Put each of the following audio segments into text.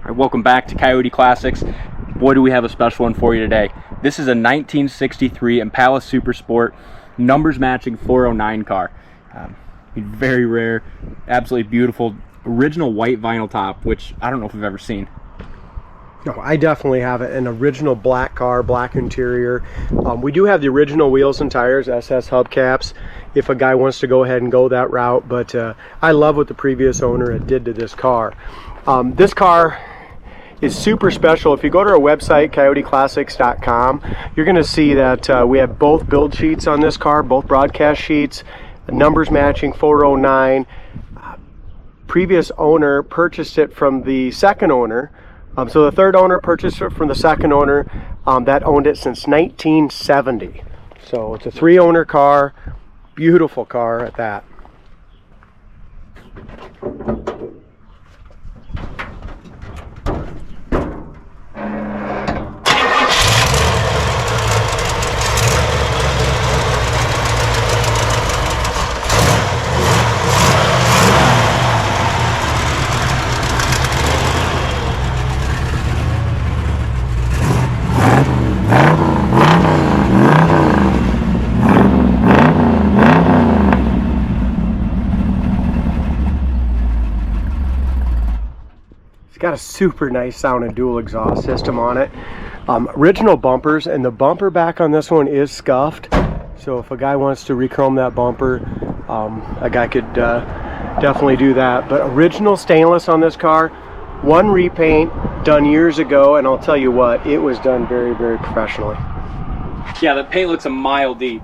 All right, welcome back to Coyote Classics. Boy, do we have a special one for you today. This is a 1963 Impala Super Sport, numbers matching 409 car. Very rare, absolutely beautiful, original white vinyl top, which I don't know if we've ever seen. No, I definitely have it. An original black car, black interior. We do have the original wheels and tires, SS hubcaps, if a guy wants to go ahead and go that route. But I love what the previous owner had did to this car. This car is super special. If you go to our website, coyoteclassics.com, you're going to see that we have both build sheets on this car, both broadcast sheets, numbers matching 409. Previous owner purchased it from the second owner. So the third owner purchased it from the second owner that owned it since 1970. So it's a 3-owner car, beautiful car at that. It's got a super nice sounding dual exhaust system on it. Original bumpers, and the bumper back on this one is scuffed. So if a guy wants to rechrome that bumper, a guy could definitely do that. But original stainless on this car, one repaint done years ago, and I'll tell you what, it was done very, very professionally. Yeah, the paint looks a mile deep.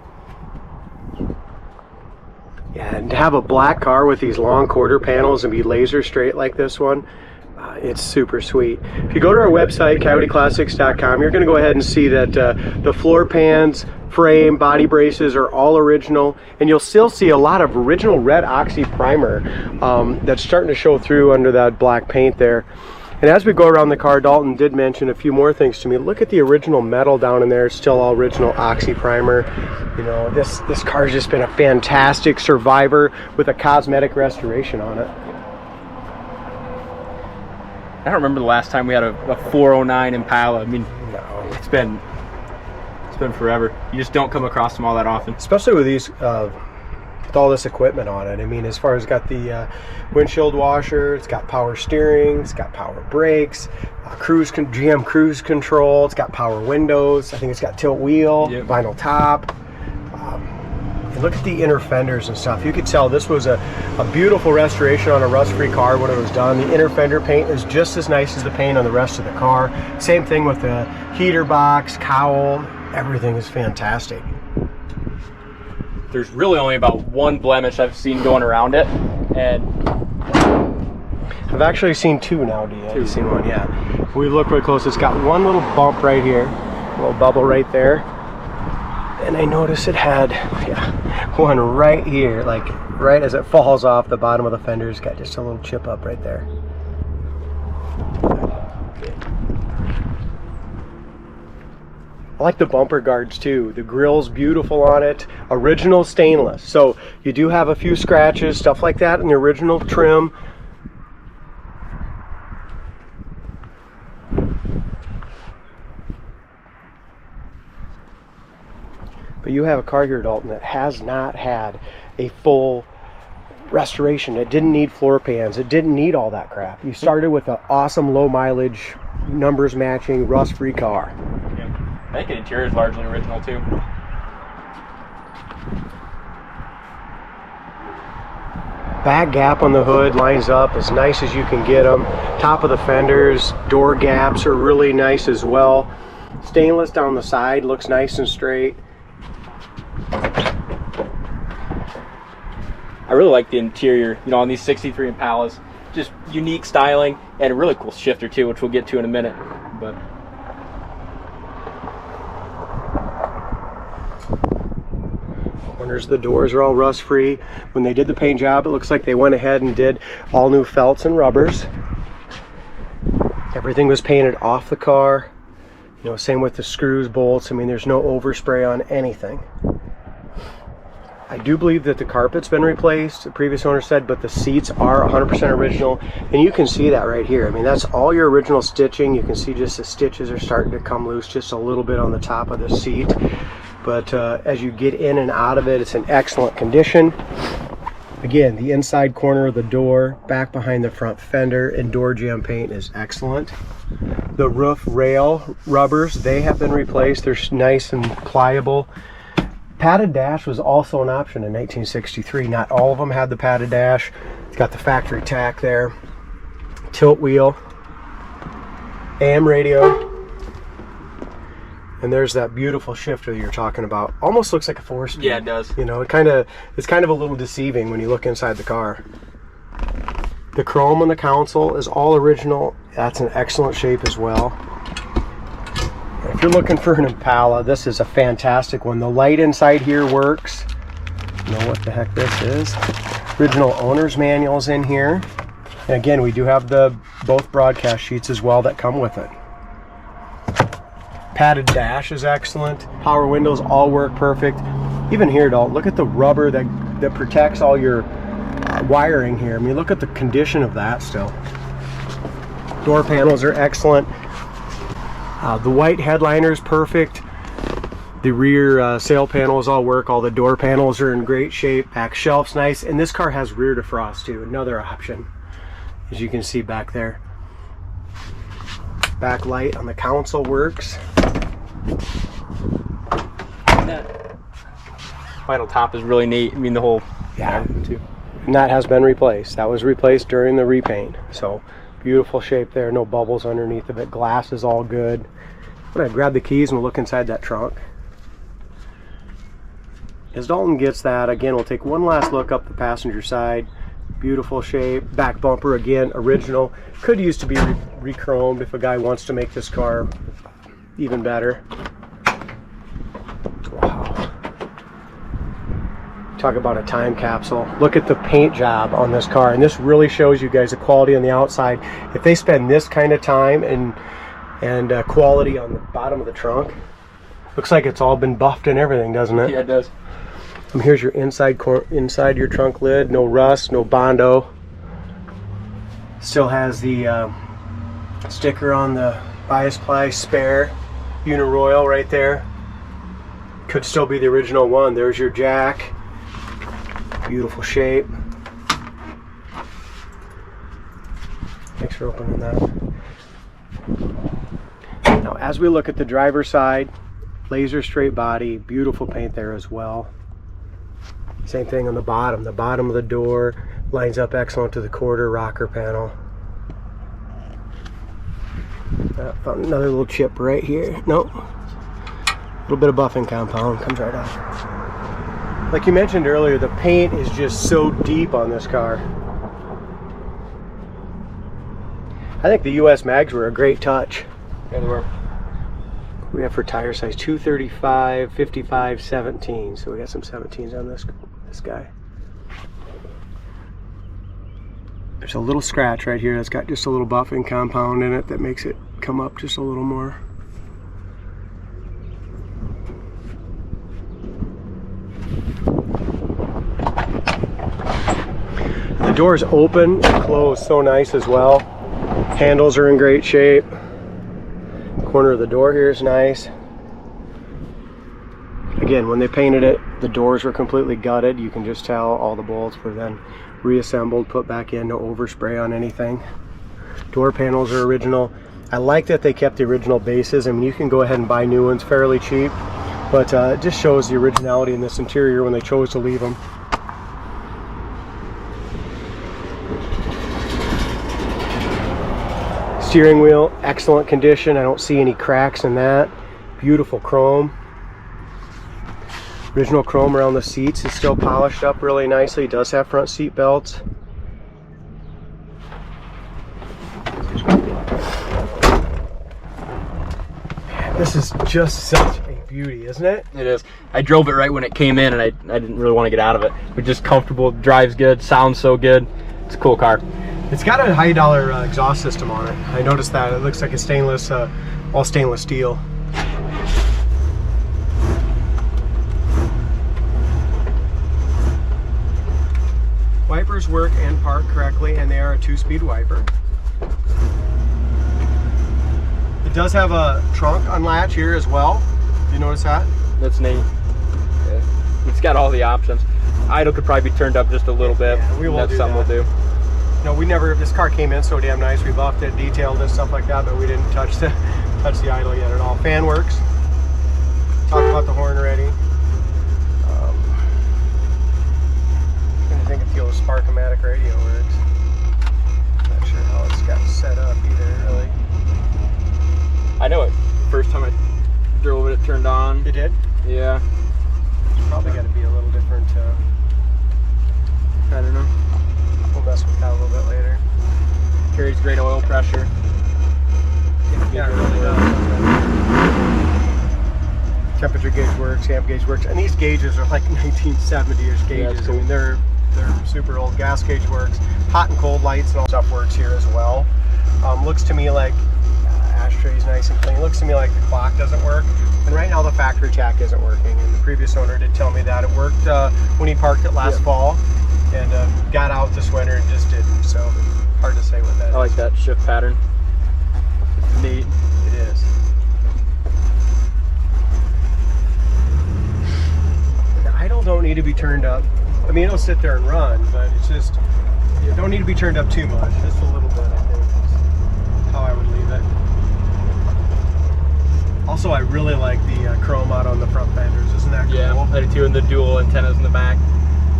Yeah, and to have a black car with these long quarter panels and be laser straight like this one, it's super sweet. If you go to our website, coyoteclassics.com, you're going to go ahead and see that the floor pans, frame, body braces are all original, and you'll still see a lot of original red oxy primer that's starting to show through under that black paint there. And as we go around the car, Dalton did mention a few more things to me. Look at the original metal down in there. It's still all original oxy primer. You know, this car's just been a fantastic survivor with a cosmetic restoration on it. I don't remember the last time we had a 409 Impala. I mean, No. it's been forever. You just don't come across them all that often. Especially with these, with all this equipment on it. I mean, as far as it's got the windshield washer, it's got power steering, it's got power brakes, GM cruise control, it's got power windows, I think it's got tilt wheel, yep. Vinyl top. And look at the inner fenders and stuff. You could tell this was a beautiful restoration on a rust-free car when it was done. The inner fender paint is just as nice as the paint on the rest of the car. Same thing with the heater box, cowl, everything is fantastic. There's really only about one blemish I've seen going around it, and I've actually seen two now, D. Two. You've seen one, yeah. If we look real close, it's got one little bump right here, a little bubble right there. And I noticed it had one right here, like right as it falls off the bottom of the fender. It's got just a little chip up right there. I like the bumper guards too. The grill's beautiful on it. Original stainless. So you do have a few scratches, stuff like that in the original trim. But you have a car here, Dalton, that has not had a full restoration. It didn't need floor pans. It didn't need all that crap. You started with an awesome low mileage, numbers matching, rust-free car. yeah. I think the interior is largely original too. Back gap on the hood lines up as nice as you can get them. Top of the fenders, door gaps are really nice as well. Stainless down the side looks nice and straight. I really like the interior, you know, on these 63 Impalas. Just unique styling and a really cool shifter too, which we'll get to in a minute. But Corners of the doors are all rust free. When they did the paint job, it looks like they went ahead and did all new felts and rubbers. Everything was painted off the car. You know, same with the screws, bolts. I mean, there's no overspray on anything. I do believe that the carpet's been replaced, the previous owner said, but the seats are 100% original. And you can see that right here. I mean, that's all your original stitching. You can see just the stitches are starting to come loose just a little bit on the top of the seat. But as you get in and out of it, it's in excellent condition. Again, the inside corner of the door, back behind the front fender, and door jamb paint is excellent. The roof rail rubbers, they have been replaced. They're nice and pliable. Padded dash was also an option in 1963. Not all of them had the padded dash. It's got the factory tack there. Tilt wheel. AM radio. And there's that beautiful shifter you're talking about. Almost looks like a 4-speed. Yeah, it does. You know, it's kind of a little deceiving when you look inside the car. The chrome on the console is all original. That's in excellent shape as well. If you're looking for an Impala, this is a fantastic one. The light inside here works. You know what the heck this is. Original owner's manuals in here. And again, we do have both broadcast sheets as well that come with it. Padded dash is excellent. Power windows all work perfect. Even here, Dalton, look at the rubber that protects all your wiring here. I mean, look at the condition of that still. Door panels are excellent. The white headliner is perfect. The rear sail panels all work. All the door panels are in great shape. Back shelf's nice. And this car has rear defrost too, another option, as you can see back there. Back light on the console works. That final top is really neat. I mean, the whole too. And that has been replaced. That was replaced during the repaint. So beautiful shape there. No bubbles underneath of it. Glass is all good. I'm gonna grab the keys and we'll look inside that trunk. As Dalton gets that, again, we'll take one last look up the passenger side. Beautiful shape. Back bumper, again, original. Could use to be re-chromed if a guy wants to make this car even better. Wow. Talk about a time capsule. Look at the paint job on this car, and this really shows you guys the quality on the outside. If they spend this kind of time and quality on the bottom of the trunk, looks like it's all been buffed and everything, doesn't it? Yeah, it does. And here's your inside your trunk lid. No rust, no Bondo. Still has the sticker on the bias ply spare Uniroyal right there. Could still be the original one. There's your jack. Beautiful shape. Thanks for opening that. Now, as we look at the driver's side, laser straight body, beautiful paint there as well. Same thing on the bottom. The bottom of the door lines up excellent to the quarter rocker panel. Found another little chip right here. Nope. A little bit of buffing compound comes right off. Like you mentioned earlier, the paint is just so deep on this car. I think the US mags were a great touch. Yeah, they were. We have for tire size 235, 55, 17. So we got some 17s on this guy. There's a little scratch right here that's got just a little buffing compound in it that makes it come up just a little more. The doors open and close so nice as well. Handles are in great shape. Corner of the door here is nice. Again, when they painted it, the doors were completely gutted. You can just tell all the bolts were then reassembled, put back in, no overspray on anything. Door panels are original. I like that they kept the original bases. I mean, you can go ahead and buy new ones fairly cheap, but it just shows the originality in this interior when they chose to leave them. Steering wheel, excellent condition. I don't see any cracks in that. Beautiful chrome. Original chrome around the seats is still polished up really nicely. It does have front seat belts. This is just such a beauty, isn't it? It is. I drove it right when it came in, and I didn't really want to get out of it. But just comfortable, drives good, sounds so good. It's a cool car. It's got a high dollar exhaust system on it. I noticed that. It looks like a stainless, all stainless steel. Wipers work and park correctly, and they are a 2-speed wiper. It does have a trunk unlatch here as well. You notice that? That's neat. Yeah. It's got all the options. Idle could probably be turned up just a little bit. Yeah, we will That's do something that. we'll do. No, we never. This car came in so damn nice. We buffed it, detailed it, stuff like that, but we didn't touch the idle yet at all. Fan works. Talked about the horn already. I think feel the Spark-O-Matic radio works. Not sure how it's got set up either, really. I know it. First time I drove it, it turned on. It did? Yeah. It's probably got to be a little different. I don't know. We'll mess with that a little bit later. Carries great oil pressure. Yeah, it really does. Temperature gauge works, amp gauge works, and these gauges are like 1970-ish gauges. Yeah, cool. I mean, they're super old. Gas gauge works, hot and cold lights and all stuff works here as well. Looks to me like ashtray's nice and clean. Looks to me like the clock doesn't work, and right now the factory jack isn't working. And the previous owner did tell me that it worked when he parked it last fall, and got out this winter and just didn't. So hard to say what that is. I like that shift pattern. It's neat. It is. The idle don't need to be turned up. I mean, it'll sit there and run, but it's just, it don't need to be turned up too much. Just a little bit, I think, is how I would leave it. Also, I really like the chrome out on the front fenders. Isn't that cool? Yeah, I do too, and the dual antennas in the back.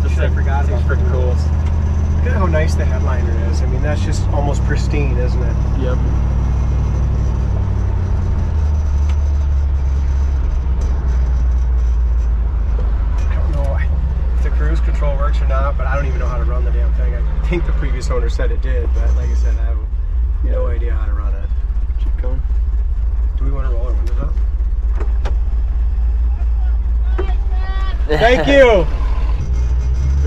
Just I forgot seems about pretty cool. Look at how nice the headliner is. I mean, that's just almost pristine, isn't it? Yep. Cruise control works or not, but I don't even know how to run the damn thing. I think the previous owner said it did, but like I said, I have no idea how to run it. Keep going. Do we want to roll our windows up? Thank you!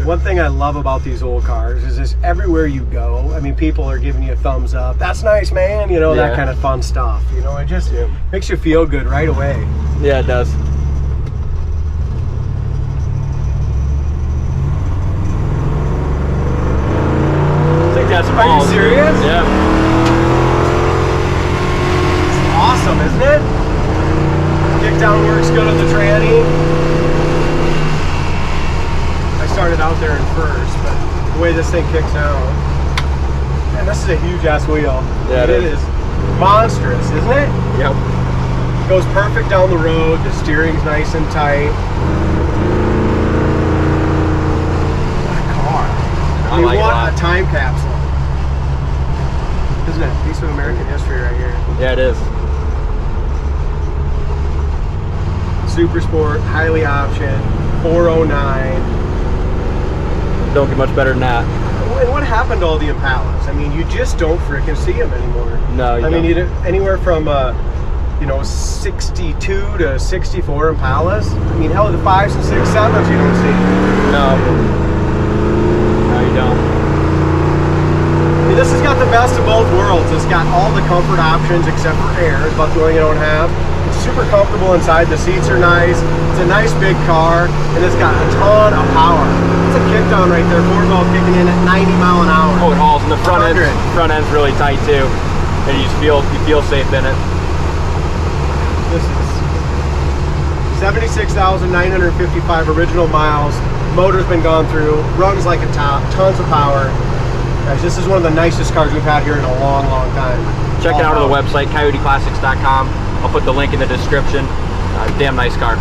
One thing I love about these old cars is just everywhere you go, I mean, people are giving you a thumbs up. That's nice, man. You know, that kind of fun stuff. You know, it just makes you feel good right away. Yeah, it does. Are you serious? Yeah. It's awesome, isn't it? Kickdown works good on the tranny. I started out there in first, but the way this thing kicks out. Man, this is a huge ass wheel. Yeah, it is. Monstrous, isn't it? Yep. Goes perfect down the road. The steering's nice and tight. What a car. I mean, what a time capsule. Isn't it? A piece of American history right here. Yeah, it is. Super Sport, highly optioned, 409. Don't get much better than that. And what happened to all the Impalas? I mean, you just don't freaking see them anymore. No, you I don't. mean, anywhere from, 62 to 64 Impalas. I mean, hell, the 5s and 6, 7s you don't see. No. No, you don't. I mean, this has got the best of both worlds. It's got all the comfort options except for air. It's about the only thing I don't have. It's super comfortable inside. The seats are nice. It's a nice big car, and it's got a ton of power. It's a kickdown right there. 4-valve kicking in at 90 mile an hour. Oh, it hauls, and the front end's really tight too, and you feel safe in it. This is 76,955 original miles. Motor's been gone through. Runs like a top. Tons of power. Guys, this is one of the nicest cars we've had here in a long, long time. Check it out on the website, coyoteclassics.com. I'll put the link in the description. Damn nice car.